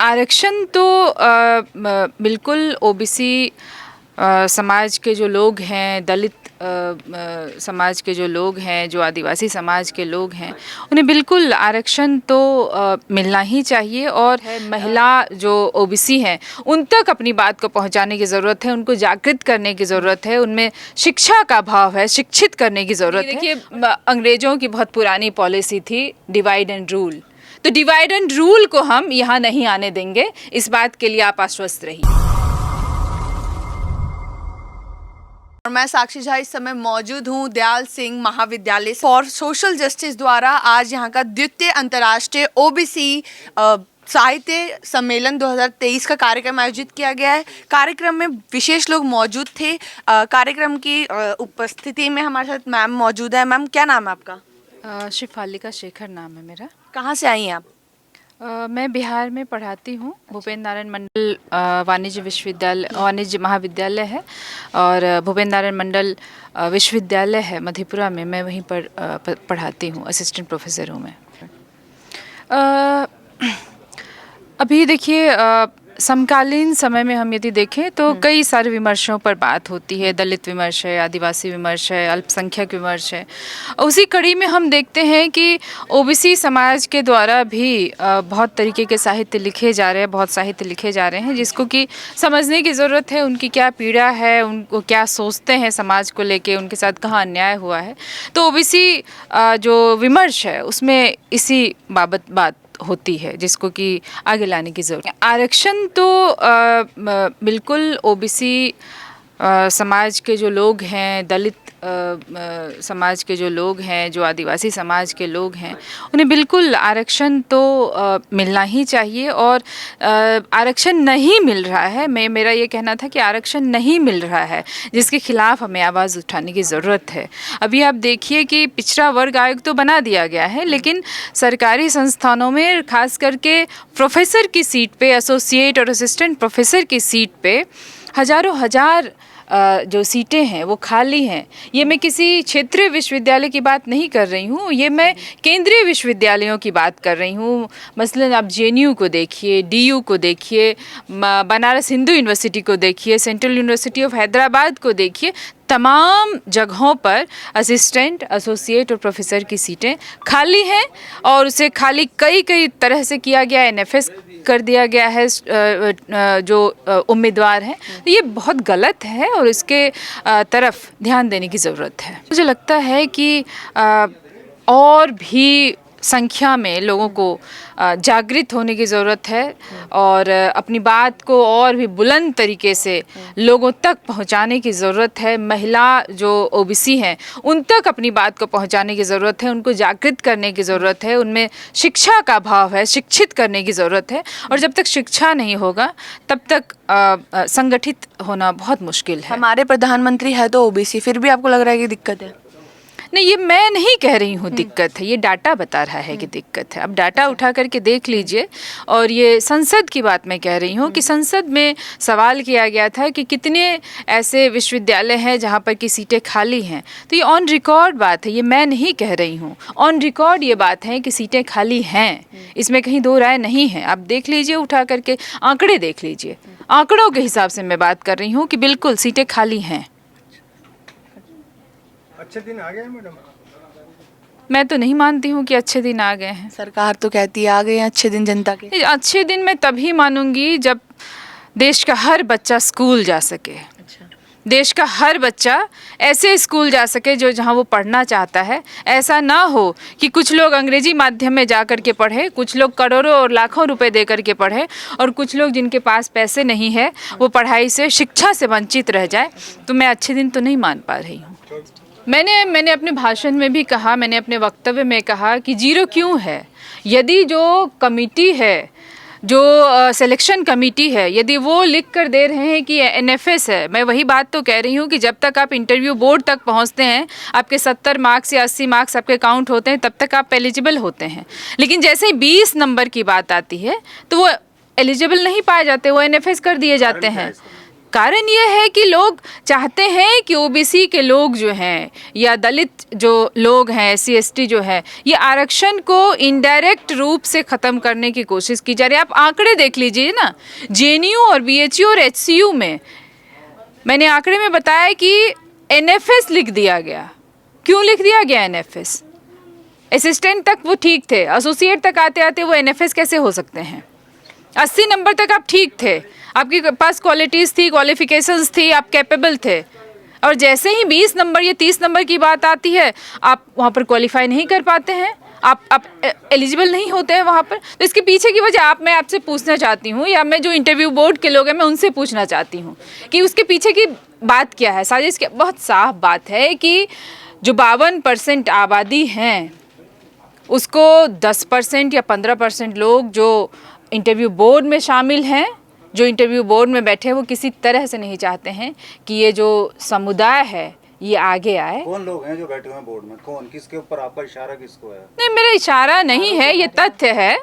आरक्षण तो बिल्कुल ओबीसी समाज के जो लोग हैं, दलित समाज के जो लोग हैं, जो आदिवासी समाज के लोग हैं, उन्हें बिल्कुल आरक्षण तो मिलना ही चाहिए। और महिला जो ओबीसी हैं उन तक अपनी बात को पहुंचाने की ज़रूरत है, उनको जागृत करने की ज़रूरत है, उनमें शिक्षा का भाव है, शिक्षित करने की ज़रूरत है। देखिए, अंग्रेज़ों की बहुत पुरानी पॉलिसी थी डिवाइड एंड रूल, तो डिवाइड एंड रूल को हम यहाँ नहीं आने देंगे, इस बात के लिए आप आश्वस्त रहिए। और मैं साक्षी झा इस समय मौजूद हूँ दयाल सिंह महाविद्यालय फॉर सोशल जस्टिस द्वारा आज यहाँ का द्वितीय अंतर्राष्ट्रीय ओबीसी साहित्य सम्मेलन 2023 का कार्यक्रम आयोजित किया गया है। कार्यक्रम में विशेष लोग मौजूद थे। कार्यक्रम की उपस्थिति में हमारे साथ मैम मौजूद है। मैम, क्या नाम है आपका? शिफालिका शेखर नाम है मेरा। कहाँ से आई हैं आप? मैं बिहार में पढ़ाती हूँ। भूपेंद्र नारायण मंडल वाणिज्य महाविद्यालय है और भूपेंद्र नारायण मंडल विश्वविद्यालय है मधेपुरा में, मैं वहीं पर पढ़ाती हूँ, असिस्टेंट प्रोफेसर हूँ मैं। अभी देखिए, समकालीन समय में हम यदि देखें तो कई सारे विमर्शों पर बात होती है। दलित विमर्श है, आदिवासी विमर्श है, अल्पसंख्यक विमर्श है। उसी कड़ी में हम देखते हैं कि ओबीसी समाज के द्वारा भी बहुत तरीके के साहित्य लिखे जा रहे हैं, बहुत साहित्य लिखे जा रहे हैं, जिसको कि समझने की ज़रूरत है। उनकी क्या पीड़ा है, उनको क्या सोचते हैं समाज को लेके, उनके साथ कहाँ अन्याय हुआ है। तो ओबीसी जो विमर्श है उसमें इसी बाबत बात होती है, जिसको कि आगे लाने की ज़रूरत है। आरक्षण तो बिल्कुल ओबीसी समाज के जो लोग हैं, दलित समाज के जो लोग हैं, जो आदिवासी समाज के लोग हैं, उन्हें बिल्कुल आरक्षण तो मिलना ही चाहिए। और आरक्षण नहीं मिल रहा है, मेरा ये कहना था कि आरक्षण नहीं मिल रहा है, जिसके खिलाफ हमें आवाज़ उठाने की ज़रूरत है। अभी आप देखिए कि पिछड़ा वर्ग आयोग तो बना दिया गया है, लेकिन सरकारी संस्थानों में खास करके प्रोफेसर की सीट पे, एसोसिएट और असिस्टेंट प्रोफेसर की सीट पे हज़ारों हजार जो सीटें हैं वो खाली हैं। ये मैं किसी क्षेत्रीय विश्वविद्यालय की बात नहीं कर रही हूँ, ये मैं केंद्रीय विश्वविद्यालयों की बात कर रही हूँ। मसलन आप जेएनयू को देखिए, डीयू को देखिए, बनारस हिंदू यूनिवर्सिटी को देखिए, सेंट्रल यूनिवर्सिटी ऑफ हैदराबाद को देखिए। तमाम जगहों पर असिस्टेंट, एसोसिएट और प्रोफेसर की सीटें खाली हैं और उसे खाली कई तरह से किया गया है। एनएफएस कर दिया गया है जो उम्मीदवार हैं। ये बहुत गलत है और इसके तरफ ध्यान देने की ज़रूरत है। मुझे लगता है कि और भी संख्या में लोगों को जागृत होने की ज़रूरत है और अपनी बात को और भी बुलंद तरीके से लोगों तक पहुंचाने की ज़रूरत है। महिला जो ओबीसी हैं उन तक अपनी बात को पहुंचाने की ज़रूरत है, उनको जागृत करने की ज़रूरत है, उनमें शिक्षा का भाव है, शिक्षित करने की ज़रूरत है। और जब तक शिक्षा नहीं होगा तब तक संगठित होना बहुत मुश्किल है। हमारे प्रधानमंत्री है तो ओबीसी, फिर भी आपको लग रहा है कि दिक्कत है? नहीं, ये मैं नहीं कह रही हूँ दिक्कत है, ये डाटा बता रहा है कि दिक्कत है। अब डाटा उठा करके देख लीजिए। और ये संसद की बात मैं कह रही हूँ कि संसद में सवाल किया गया था कि कितने ऐसे विश्वविद्यालय हैं जहाँ पर की सीटें खाली हैं। तो ये ऑन रिकॉर्ड बात है, ये मैं नहीं कह रही हूँ, ऑन रिकॉर्ड ये बात है कि सीटें खाली हैं, इसमें कहीं दो राय नहीं है। आप देख लीजिए, उठा करके आंकड़े देख लीजिए, आंकड़ों के हिसाब से मैं बात कर रही हूँ कि बिल्कुल सीटें खाली हैं। अच्छे दिन आ गए मैडम? मैं तो नहीं मानती हूँ कि अच्छे दिन आ गए हैं। सरकार तो कहती है आ गए हैं अच्छे दिन जनता के। अच्छे दिन मैं तभी मानूंगी जब देश का हर बच्चा स्कूल जा सके। अच्छा। देश का हर बच्चा ऐसे स्कूल जा सके जो जहाँ वो पढ़ना चाहता है। ऐसा ना हो कि कुछ लोग अंग्रेजी माध्यम में जा कर के पढ़े, कुछ लोग करोड़ों और लाखों रुपए दे कर के पढ़े और कुछ लोग जिनके पास पैसे नहीं है वो पढ़ाई से, शिक्षा से वंचित रह जाए। तो मैं अच्छे दिन तो नहीं मान पा रही हूँ। मैंने अपने भाषण में भी कहा, मैंने अपने वक्तव्य में कहा कि जीरो क्यों है। यदि जो कमेटी है, जो सिलेक्शन कमेटी है, यदि वो लिख कर दे रहे हैं कि एनएफएस है, मैं वही बात तो कह रही हूँ कि जब तक आप इंटरव्यू बोर्ड तक पहुँचते हैं, आपके 70 मार्क्स या 80 मार्क्स आपके काउंट होते हैं, तब तक आप एलिजिबल होते हैं। लेकिन जैसे ही 20 नंबर की बात आती है तो वो एलिजिबल नहीं पाए जाते, वो एनएफएस कर दिए जाते हैं। कारण ये है कि लोग चाहते हैं कि ओबीसी के लोग जो हैं या दलित जो लोग हैं, SC ST जो है, ये आरक्षण को इनडायरेक्ट रूप से ख़त्म करने की कोशिश की जा रही है। आप आंकड़े देख लीजिए ना, JNU और BHU और HCU में मैंने आंकड़े में बताया कि NFS लिख दिया गया। क्यों लिख दिया गया NFS? असिस्टेंट तक वो ठीक थे, एसोसिएट तक आते आते वो NFS कैसे हो सकते हैं? 80 नंबर तक आप ठीक थे, आपके पास क्वालिटीज़ थी, क्वालिफिकेशंस थी, आप कैपेबल थे, और जैसे ही 20 नंबर या 30 नंबर की बात आती है, आप वहाँ पर क्वालिफाई नहीं कर पाते हैं, आप एलिजिबल नहीं होते हैं वहाँ पर। तो इसके पीछे की वजह मैं आपसे पूछना चाहती हूँ, या मैं जो इंटरव्यू बोर्ड के लोग हैं मैं उनसे पूछना चाहती हूँ कि उसके पीछे की बात क्या है। साजिश की बहुत साफ बात है कि जो 52% आबादी हैं उसको 10% या 15% लोग जो इंटरव्यू बोर्ड में शामिल हैं, जो इंटरव्यू बोर्ड में बैठे हैं, वो किसी तरह से नहीं चाहते हैं कि ये जो समुदाय है ये आगे आए। कौन लोग हैं जो बैठे हुए हैं बोर्ड में? कौन, किसके ऊपर आपका इशारा किसको है? नहीं, मेरा इशारा नहीं है, ये तथ्य है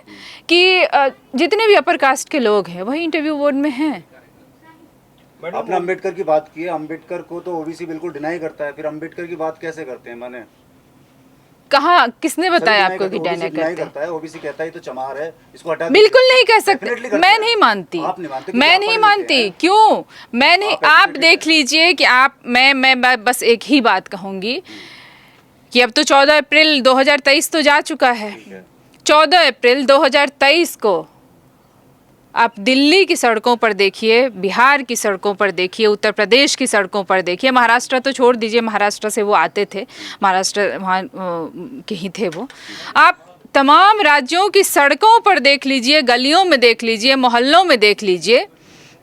कि जितने भी अपर कास्ट के लोग हैं वही इंटरव्यू बोर्ड में हैं। आपने अम्बेडकर की बात की है, अम्बेडकर को तो ओबीसी बिल्कुल डिनाई करता है, फिर अम्बेडकर की बात कैसे करते हैं? मैंने कहाँ, किसने बताया आपको कि डिनाई करता है? ओबीसी कहता है तो चमार है, इसको हटा बिल्कुल नहीं कह सकते। मैं नहीं मानती, आप नहीं मानते? मैं नहीं मानती। क्यों? मैं नहीं, आप देख लीजिए कि आप, मैं बस एक ही बात कहूँगी कि अब तो 14 अप्रैल 2023 तो जा चुका है। 14 अप्रैल 2023 को आप दिल्ली की सड़कों पर देखिए, बिहार की सड़कों पर देखिए, उत्तर प्रदेश की सड़कों पर देखिए, महाराष्ट्र तो छोड़ दीजिए, महाराष्ट्र से वो आते थे, महाराष्ट्र वहाँ के ही थे वो। आप तमाम राज्यों की सड़कों पर देख लीजिए, गलियों में देख लीजिए, मोहल्लों में देख लीजिए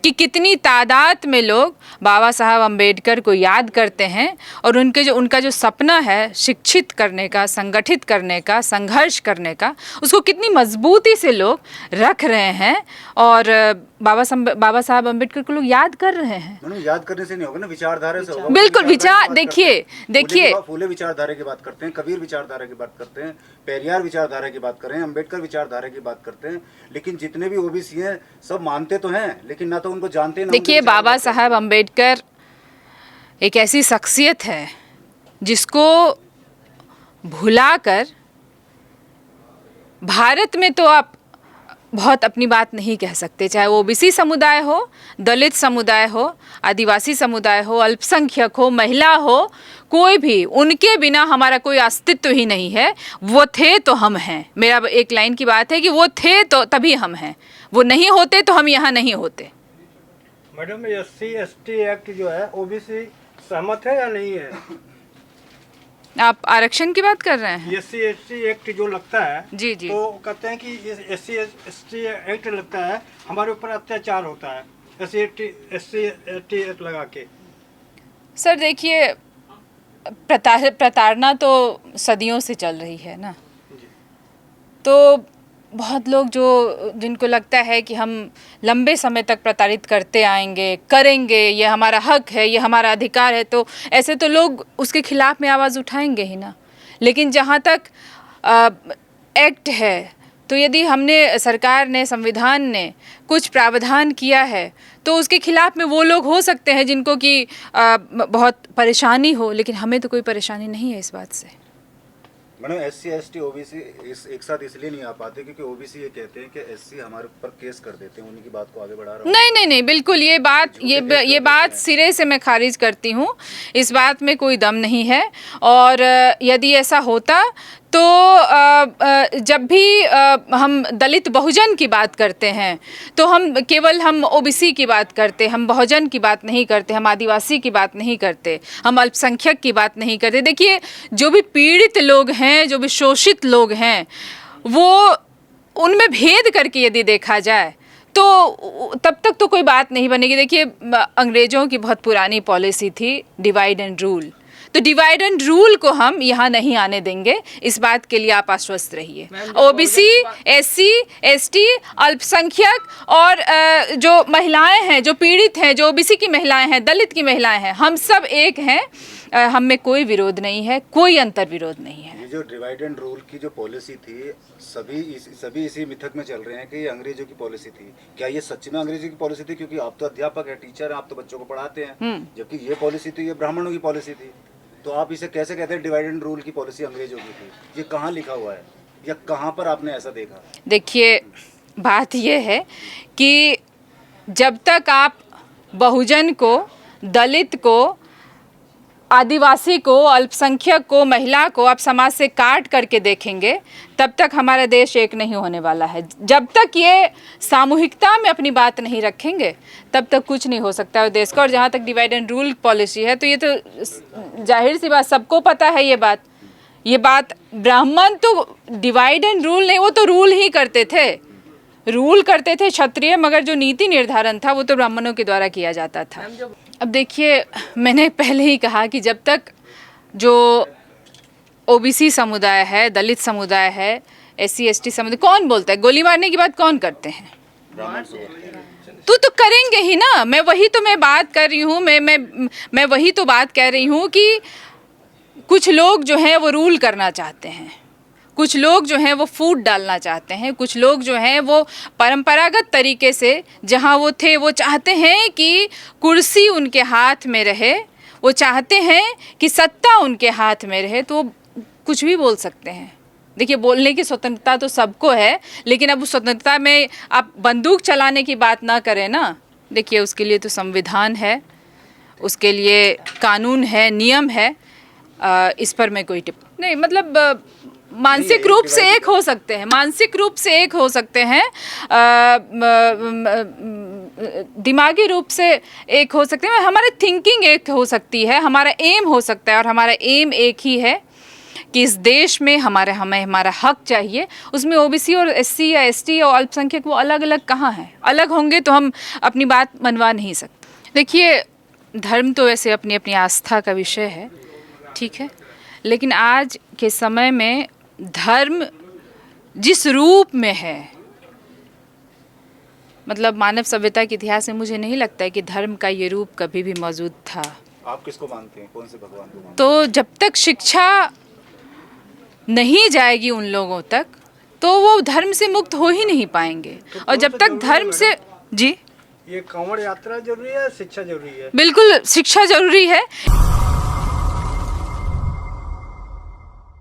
कि कितनी तादाद में लोग बाबा साहब अम्बेडकर को याद करते हैं और उनका जो सपना है शिक्षित करने का, संगठित करने का, संघर्ष करने का, उसको कितनी मजबूती से लोग रख रहे हैं और बाबा साहब अम्बेडकर को लोग याद कर रहे हैं। याद करने से नहीं होगा ना, विचारधारा से होगा। बिल्कुल, विचार देखिए फूले विचारधारा की बात करते हैं, कबीर विचारधारा की बात करते हैं, पेरियार विचारधारा की बात कर रहे हैं, अम्बेडकर विचारधारा की बात करते हैं, लेकिन जितने भी ओबीसी हैं सब मानते तो हैं, लेकिन ना तो उनको जानते हैं। देखिए, बाबा साहब अम्बेडकर एक ऐसी शख्सियत है जिसको भुलाकर भारत में तो आप बहुत अपनी बात नहीं कह सकते, चाहे वो ओबीसी समुदाय हो, दलित समुदाय हो, आदिवासी समुदाय हो, अल्पसंख्यक हो, महिला हो, कोई भी, उनके बिना हमारा कोई अस्तित्व ही नहीं है। वो थे तो हम हैं। मेरा एक लाइन की बात है कि वो थे तो तभी हम हैं, वो नहीं होते तो हम यहाँ नहीं होते। मैडम, SC ST एक्ट जो है ओबीसी सहमत है या नहीं है? आप आरक्षण की बात कर रहे हैं? SC ST एक्ट जो लगता है जी, तो कहते हैं कि SC ST एक्ट लगता है हमारे ऊपर अत्याचार होता है, SC ST एक्ट लगा के। सर देखिए, प्रताड़ना तो सदियों से चल रही है ना, तो बहुत लोग जिनको लगता है कि हम लंबे समय तक प्रताड़ित करते आएंगे, करेंगे, ये हमारा हक है, ये हमारा अधिकार है, तो ऐसे तो लोग उसके खिलाफ में आवाज़ उठाएंगे ही ना। लेकिन जहाँ तक एक्ट है, तो यदि सरकार ने, संविधान ने कुछ प्रावधान किया है तो उसके खिलाफ में वो लोग हो सकते हैं जिनको कि बहुत परेशानी हो, लेकिन हमें तो कोई परेशानी नहीं है इस बात से। मैडम, SC ST OBC एक साथ इसलिए नहीं आ पाते क्योंकि ओबीसी ये कहते हैं कि SC हमारे ऊपर केस कर देते हैं, उन्हीं की बात को आगे बढ़ा रहा हूं। नहीं, बिल्कुल ये बात सिरे से मैं खारिज करती हूँ। इस बात में कोई दम नहीं है, और यदि ऐसा होता तो जब भी हम दलित बहुजन की बात करते हैं तो हम ओबीसी की बात करते, हम बहुजन की बात नहीं करते, हम आदिवासी की बात नहीं करते, हम अल्पसंख्यक की बात नहीं करते। देखिए, जो भी पीड़ित लोग हैं, जो भी शोषित लोग हैं, वो उनमें भेद करके यदि देखा जाए तो तब तक तो कोई बात नहीं बनेगी। देखिए, अंग्रेज़ों की बहुत पुरानी पॉलिसी थी डिवाइड एंड रूल, तो डिवाइड एंड रूल को हम यहाँ नहीं आने देंगे, इस बात के लिए आप आश्वस्त रहिए। ओबीसी, SC ST, अल्पसंख्यक और जो महिलाएं हैं, जो पीड़ित हैं, जो ओबीसी की महिलाएं हैं, दलित की महिलाएं हैं, हम सब एक हैं। हम में कोई विरोध नहीं है, कोई अंतर विरोध नहीं है। जो डिवाइड एंड रूल की जो पॉलिसी थी, सभी इसी मिथक में चल रहे हैं कि ये अंग्रेजों की पॉलिसी थी। क्या ये सच में अंग्रेजों की पॉलिसी थी? क्योंकि आप तो अध्यापक है, टीचर हैं, आप तो बच्चों को पढ़ाते हैं, जबकि ये पॉलिसी थी, ये ब्राह्मणों की पॉलिसी थी। तो आप इसे कैसे कहते हैं डिवाइड एंड रूल की पॉलिसी अंग्रेजों की थी? ये कहाँ लिखा हुआ है या कहाँ पर आपने ऐसा देखा? देखिए, बात ये है कि जब तक आप बहुजन को, दलित को, आदिवासी को, अल्पसंख्यक को, महिला को आप समाज से काट करके देखेंगे, तब तक हमारा देश एक नहीं होने वाला है। जब तक ये सामूहिकता में अपनी बात नहीं रखेंगे, तब तक कुछ नहीं हो सकता है देश का। और जहाँ तक डिवाइड एंड रूल पॉलिसी है, तो ये तो जाहिर सी बात, सबको पता है ये बात। ब्राह्मण तो डिवाइड एंड रूल नहीं, वो तो रूल ही करते थे, क्षत्रिय, मगर जो नीति निर्धारण था वो तो ब्राह्मणों के द्वारा किया जाता था। अब देखिए, मैंने पहले ही कहा कि जब तक जो ओबीसी समुदाय है, दलित समुदाय है, SC ST समुदाय, कौन बोलता है गोली मारने की बात कौन करते हैं? तो करेंगे ही ना। मैं बात कर रही हूँ, मैं वही तो बात कह रही हूँ कि कुछ लोग जो हैं वो रूल करना चाहते हैं, कुछ लोग जो हैं वो फूट डालना चाहते हैं, कुछ लोग जो हैं वो परंपरागत तरीके से जहां वो थे, वो चाहते हैं कि कुर्सी उनके हाथ में रहे, वो चाहते हैं कि सत्ता उनके हाथ में रहे, तो वो कुछ भी बोल सकते हैं। देखिए, बोलने की स्वतंत्रता तो सबको है, लेकिन अब उस स्वतंत्रता में आप बंदूक चलाने की बात ना करें ना। देखिए, उसके लिए तो संविधान है, उसके लिए कानून है, नियम है। इस पर मैं कोई टिप्पणी नहीं, मतलब मानसिक रूप से एक हो सकते हैं, दिमागी रूप से एक हो सकते हैं, हमारा थिंकिंग एक हो सकती है, हमारा एम हो सकता है, और हमारा एम एक ही है कि इस देश में हमें हमारा हक चाहिए। उसमें ओबीसी और SC या ST और अल्पसंख्यक वो अलग अलग कहाँ हैं? अलग होंगे तो हम अपनी बात मनवा नहीं सकते। देखिए, धर्म तो वैसे अपनी अपनी आस्था का विषय है, ठीक है, लेकिन आज के समय में धर्म जिस रूप में है, मतलब मानव सभ्यता के इतिहास में मुझे नहीं लगता है कि धर्म का ये रूप कभी भी मौजूद था। आप किसको मानते हैं? कौन से भगवान को मानते हैं? तो जब तक शिक्षा नहीं जाएगी उन लोगों तक, तो वो धर्म से मुक्त हो ही नहीं पाएंगे। और जब तक धर्म से, जी, ये कांवड़ यात्रा जरूरी है, शिक्षा जरूरी है? बिल्कुल शिक्षा जरूरी है।